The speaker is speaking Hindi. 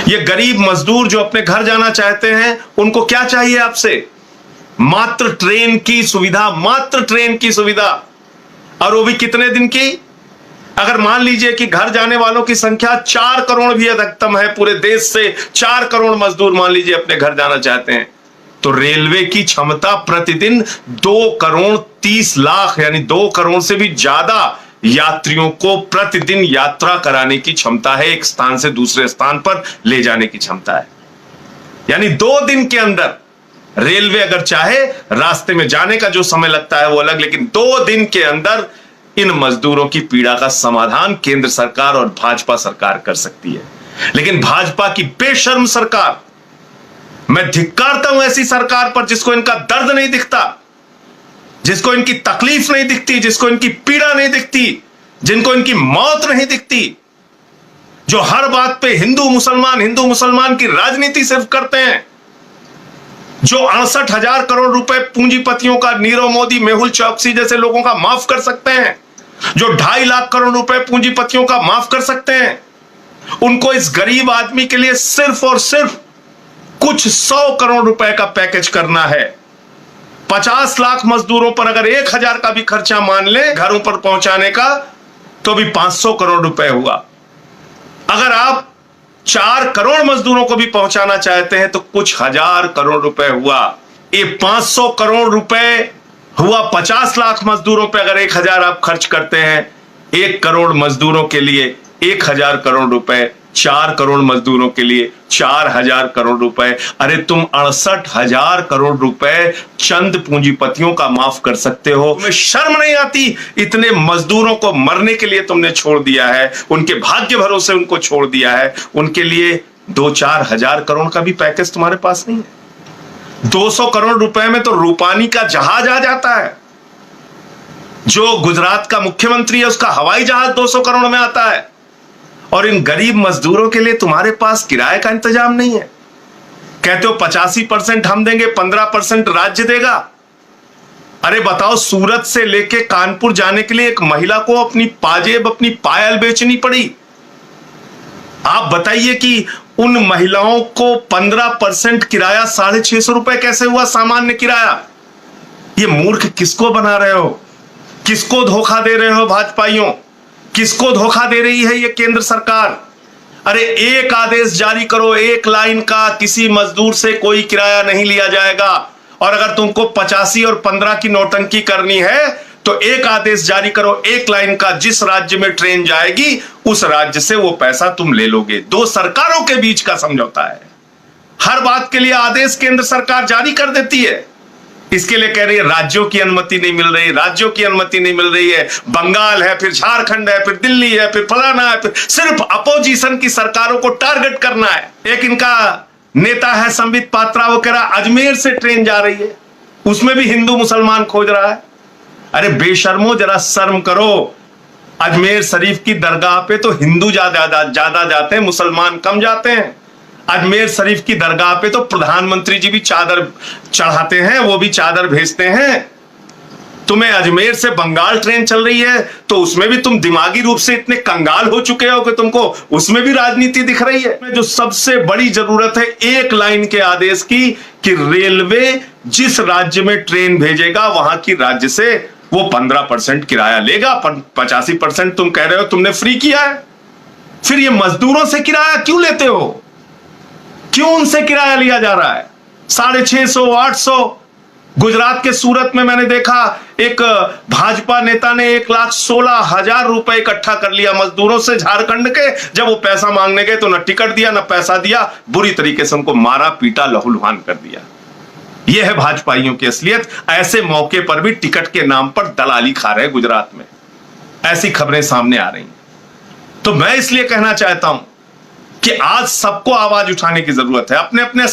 ये गरीब मजदूर जो अपने घर जाना चाहते हैं, उनको क्या चाहिए आपसे? मात्र ट्रेन की सुविधा, मात्र ट्रेन की सुविधा, और वो भी कितने दिन की? अगर मान लीजिए कि घर जाने वालों की संख्या 4 करोड़ भी अधिकतम है, पूरे देश से 4 करोड़ मजदूर मान लीजिए अपने घर जाना चाहते हैं, तो रेलवे की क्षमता प्रतिदिन 2 करोड़ 30 लाख यानी 2 करोड़ से भी ज्यादा यात्रियों को प्रतिदिन यात्रा कराने की क्षमता है, एक स्थान से दूसरे स्थान पर ले जाने की क्षमता है। यानी 2 दिन के अंदर रेलवे अगर चाहे, रास्ते में जाने का जो समय लगता है वो अलग, लेकिन 2 दिन के अंदर इन मजदूरों की पीड़ा का समाधान केंद्र सरकार और भाजपा सरकार कर सकती है। लेकिन भाजपा की बेशर्म सरकार, मैं धिक्कारता हूं ऐसी सरकार पर जिसको इनका दर्द नहीं दिखता, जिसको इनकी तकलीफ नहीं दिखती, जिसको इनकी पीड़ा नहीं दिखती, जिनको इनकी मौत नहीं दिखती, जो हर बात पे हिंदू मुसलमान की राजनीति सिर्फ करते हैं, जो 68,000 करोड़ रुपए पूंजीपतियों का, नीरव मोदी, मेहुल चौकसी जैसे लोगों का माफ कर सकते हैं, जो 2.5 लाख करोड़ रुपए पूंजीपतियों का माफ कर सकते हैं, उनको इस गरीब आदमी के लिए सिर्फ और सिर्फ कुछ 100 करोड़ रुपए का पैकेज करना है। 50 लाख मजदूरों पर अगर 1,000 का भी खर्चा मान ले घरों पर पहुंचाने का, तो भी 500 करोड़ रुपए हुआ। अगर आप 4 करोड़ मजदूरों को भी पहुंचाना चाहते हैं तो कुछ 1000 करोड़ रुपए हुआ। ये 500 करोड़ रुपए हुआ 50 लाख मजदूरों पे अगर 1,000 आप खर्च करते हैं, 1 करोड़ मजदूरों के लिए 1,000 करोड़ रुपए, 4 करोड़ मजदूरों के लिए 4,000 करोड़ रुपए। अरे तुम 68,000 करोड़ रुपए चंद पूंजीपतियों का माफ कर सकते हो। तुम्हें शर्म नहीं आती? इतने मजदूरों को मरने के लिए तुमने छोड़ दिया है, उनके भाग्य भरोसे उनको छोड़ दिया है। उनके लिए 2-4 हजार करोड़ का भी पैकेज तुम्हारे पास नहीं है। 200 करोड़ रुपए में तो रूपानी का जहाज आ जाता है। जो गुजरात का मुख्यमंत्री है उसका हवाई जहाज 200 करोड़ में आता है, और इन गरीब मजदूरों के लिए तुम्हारे पास किराए का इंतजाम नहीं है। कहते हो 85% हम देंगे, 15% राज्य देगा। अरे बताओ, सूरत से लेके कानपुर जाने के लिए एक महिला को अपनी पाजेब, अपनी पायल बेचनी पड़ी। आप बताइए कि उन महिलाओं को 15% किराया 650 रुपए कैसे हुआ, सामान्य किराया? ये मूर्ख किसको बना रहे हो? किसको धोखा दे रहे हो भाजपाइयों? किसको धोखा दे रही है ये केंद्र सरकार? अरे एक आदेश जारी करो, 1 लाइन का, किसी मजदूर से कोई किराया नहीं लिया जाएगा। और अगर तुमको 85 और 15 की नौटंकी करनी है तो एक आदेश जारी करो, 1 लाइन का, जिस राज्य में ट्रेन जाएगी उस राज्य से वो पैसा तुम ले लोगे। 2 सरकारों के बीच का समझौता है। हर बात के लिए आदेश केंद्र सरकार जारी कर देती है। इसके लिए कह रही है राज्यों की अनुमति नहीं मिल रही, राज्यों की अनुमति नहीं मिल रही है। बंगाल है, फिर झारखंड है, फिर दिल्ली है, फिर फलाना है, फिर सिर्फ अपोजिशन की सरकारों को टारगेट करना है। एक इनका नेता है संबित पात्रा, वो कह रहा अजमेर से ट्रेन जा रही है, उसमें भी हिंदू मुसलमान खोज रहा है। अरे बेशर्मो, जरा शर्म करो। अजमेर शरीफ की दरगाह पे तो हिंदू ज्यादा जाते हैं, मुसलमान कम जाते हैं। अजमेर शरीफ की दरगाह पे तो प्रधानमंत्री जी भी चादर चढ़ाते हैं, वो भी चादर भेजते हैं। तुम्हें अजमेर से बंगाल ट्रेन चल रही है तो उसमें भी तुम दिमागी रूप से इतने कंगाल हो चुके हो कि तुमको उसमें भी राजनीति दिख रही है। जो सबसे बड़ी जरूरत है 1 लाइन के आदेश की, कि रेलवे जिस राज्य में ट्रेन भेजेगा वहां की राज्य से वो 15% किराया लेगा। 85% तुम कह रहे हो तुमने फ्री किया है, फिर ये मजदूरों से किराया क्यों लेते हो? क्यों उनसे किराया लिया जा रहा है? 650, 800। गुजरात के सूरत में मैंने देखा एक भाजपा नेता ने 1,16,000 रुपए इकट्ठा कर लिया मजदूरों से झारखंड के। जब वो पैसा मांगने गए तो न टिकट दिया न पैसा दिया, बुरी तरीके से उनको मारा पीटा, लहूलुहान कर दिया। यह है भाजपाइयों की असलियत। ऐसे मौके पर भी टिकट के नाम पर दलाली खा रहे गुजरात में, ऐसी खबरें सामने आ रही। तो मैं इसलिए कहना चाहता हूं कि आज सबको आवाज उठाने की जरूरत है। अपने अपने